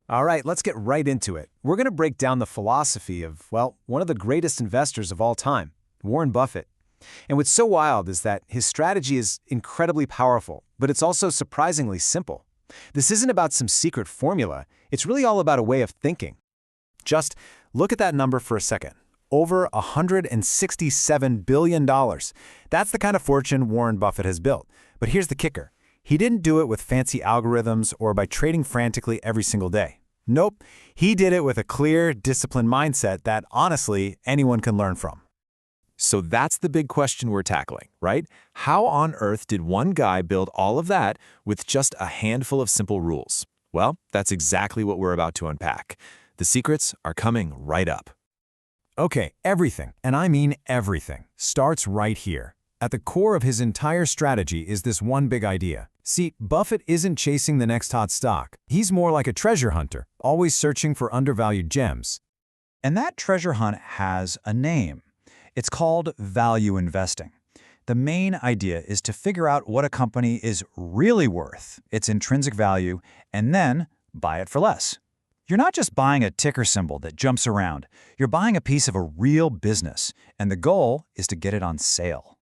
All right, let's get right into it. We're going to break down the philosophy of, well, one of the greatest investors of all time, Warren Buffett. And what's so wild is that his strategy is incredibly powerful, but it's also surprisingly simple. This isn't about some secret formula. It's really all about a way of thinking. Just look at that number for a second. Over $167 billion. That's the kind of fortune Warren Buffett has built. But here's the kicker. He didn't do it with fancy algorithms or by trading frantically every single day. Nope, he did it with a clear, disciplined mindset that, honestly, anyone can learn from. So that's the big question we're tackling, right? How on earth did one guy build all of that with just a handful of simple rules? Well, that's exactly what we're about to unpack. The secrets are coming right up. Okay, everything, and I mean everything, starts right here. At the core of his entire strategy is this one big idea. See, Buffett isn't chasing the next hot stock. He's more like a treasure hunter, always searching for undervalued gems. And that treasure hunt has a name. It's called value investing. The main idea is to figure out what a company is really worth, its intrinsic value, and then buy it for less. You're not just buying a ticker symbol that jumps around. You're buying a piece of a real business, and the goal is to get it on sale.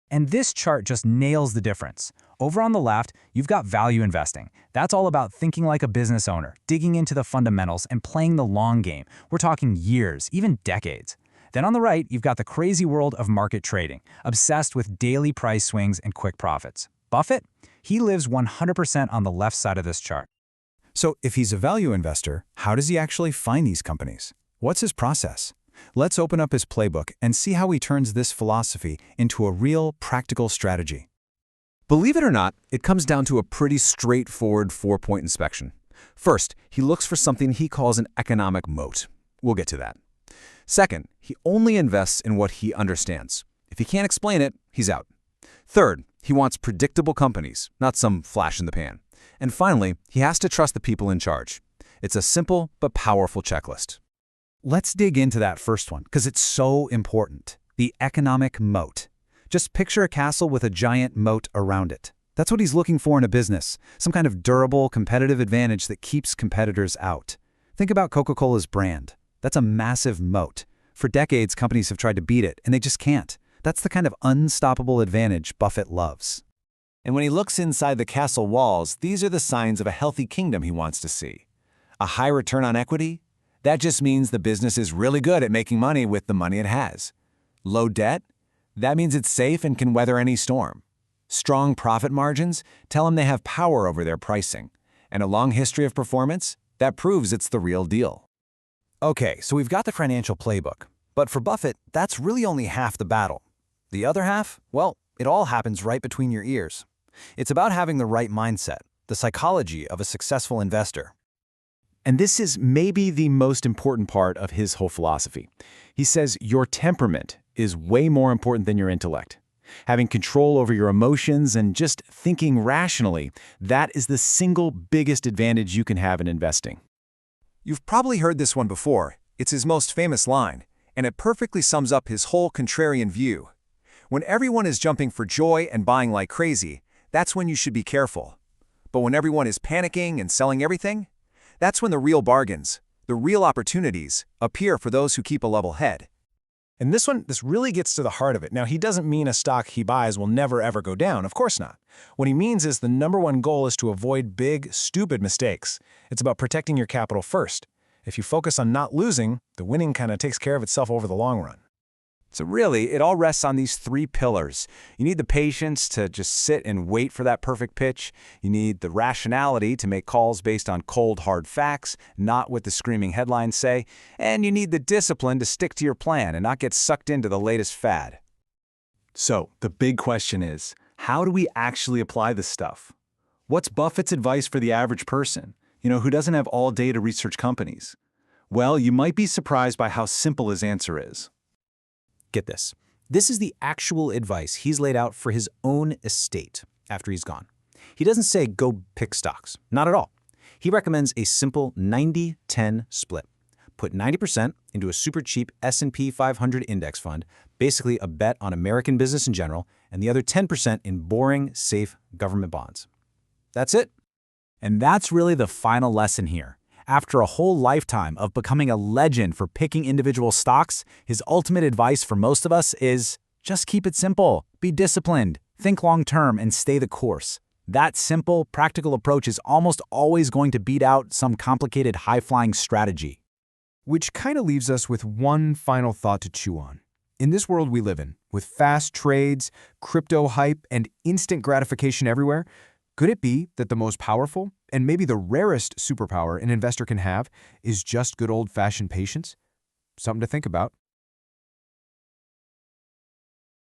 And this chart just nails the difference. Over on the left, you've got value investing. That's all about thinking like a business owner, digging into the fundamentals and playing the long game. We're talking years, even decades. Then on the right, you've got the crazy world of market trading, obsessed with daily price swings and quick profits. Buffett? He lives 100% on the left side of this chart. So if he's a value investor, how does he actually find these companies? What's his process? Let's open up his playbook and see how he turns this philosophy into a real, practical strategy. Believe it or not, it comes down to a pretty straightforward four-point inspection. First, he looks for something he calls an economic moat. We'll get to that. Second, he only invests in what he understands. If he can't explain it, he's out. Third, he wants predictable companies, not some flash in the pan. And finally, he has to trust the people in charge. It's a simple but powerful checklist. Let's dig into that first one, because it's so important. The economic moat. Just picture a castle with a giant moat around it. That's what he's looking for in a business, some kind of durable, competitive advantage that keeps competitors out. Think about Coca-Cola's brand. That's a massive moat. For decades, companies have tried to beat it, and they just can't. That's the kind of unstoppable advantage Buffett loves. And when he looks inside the castle walls, these are the signs of a healthy kingdom he wants to see. A high return on equity? That just means the business is really good at making money with the money it has. Low debt? That means it's safe and can weather any storm. Strong profit margins tell them they have power over their pricing. And a long history of performance? That proves it's the real deal. Okay, so we've got the financial playbook. But for Buffett, that's really only half the battle. The other half? Well, it all happens right between your ears. It's about having the right mindset, the psychology of a successful investor. And this is maybe the most important part of his whole philosophy. He says your temperament is way more important than your intellect. Having control over your emotions and just thinking rationally, that is the single biggest advantage you can have in investing. You've probably heard this one before. It's his most famous line, and it perfectly sums up his whole contrarian view. When everyone is jumping for joy and buying like crazy, that's when you should be careful. But when everyone is panicking and selling everything, that's when the real bargains, the real opportunities, appear for those who keep a level head. And this really gets to the heart of it. Now, he doesn't mean a stock he buys will never ever go down. Of course not. What he means is the number one goal is to avoid big, stupid mistakes. It's about protecting your capital first. If you focus on not losing, the winning kind of takes care of itself over the long run. So really, it all rests on these three pillars. You need the patience to just sit and wait for that perfect pitch. You need the rationality to make calls based on cold, hard facts, not what the screaming headlines say. And you need the discipline to stick to your plan and not get sucked into the latest fad. So the big question is, how do we actually apply this stuff? What's Buffett's advice for the average person, who doesn't have all day to research companies? Well, you might be surprised by how simple his answer is. Get this. This is the actual advice he's laid out for his own estate after he's gone. He doesn't say go pick stocks. Not at all. He recommends a simple 90-10 split. Put 90% into a super cheap S&P 500 index fund, basically a bet on American business in general, and the other 10% in boring, safe government bonds. That's it. And that's really the final lesson here. After a whole lifetime of becoming a legend for picking individual stocks, his ultimate advice for most of us is just keep it simple, be disciplined, think long-term, and stay the course. That simple, practical approach is almost always going to beat out some complicated high-flying strategy. Which kind of leaves us with one final thought to chew on. In this world we live in, with fast trades, crypto hype, and instant gratification everywhere, could it be that the most powerful, and maybe the rarest superpower an investor can have, is just good old-fashioned patience? Something to think about.